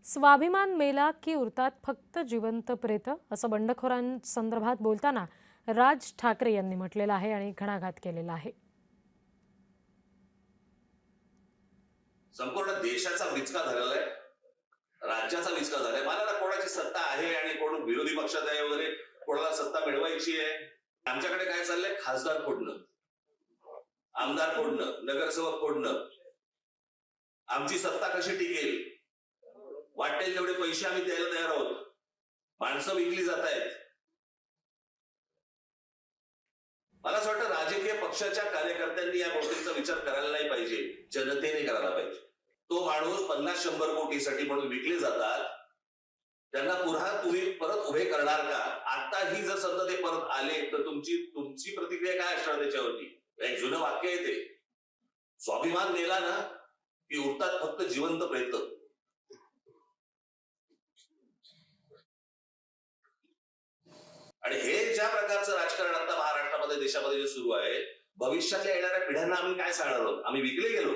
स्वाभिमान मेला की उरतात फक्त जिवंत प्रेत, असं बंडखोरांसंदर्भात बोलताना राज ठाकरे यांनी म्हटलेलं आहे आणि घणाघात केलेला आहे. संपूर्ण देशाचा विचका झालेला आहे, राज्याचा विचका झालाय. मला ना कोणाची सत्ता आहे आणि कोण विरोधी पक्षात आहे वगैरे, कोणाला सत्ता मिळवायची आहे. आमच्याकडे काय चाललंय? खासदार फोडणं, आमदार फोडणं, नगरसेवक फोडणं. आमची सत्ता कशी टिकेल? वाटेल तेवढे पैसे आम्ही द्यायला तयार आहोत. माणसं विकली जात आहेत. मला असं वाटतं राजकीय पक्षाच्या कार्यकर्त्यांनी या गोष्टींचा विचार करायला नाही पाहिजे, जनतेने करायला पाहिजे. तो माणूस 50-100 कोटीसाठी म्हणून विकले जातात, त्यांना पुन्हा तुम्ही परत उभे करणार का? आताही जर समजा ते परत आले तर तुमची प्रतिक्रिया काय असणार त्याच्यावरती? एक जुनं वाक्य आहे ते, स्वाभिमान नेला ना की उरतात फक्त जिवंत प्रेत. आणि हे ज्या प्रकारचं राजकारण आता महाराष्ट्रामध्ये देशामध्ये जे सुरू आहे, भविष्यातल्या येणाऱ्या पिढ्यांना आम्ही काय सांगणार आहोत? आम्ही विकले गेलो.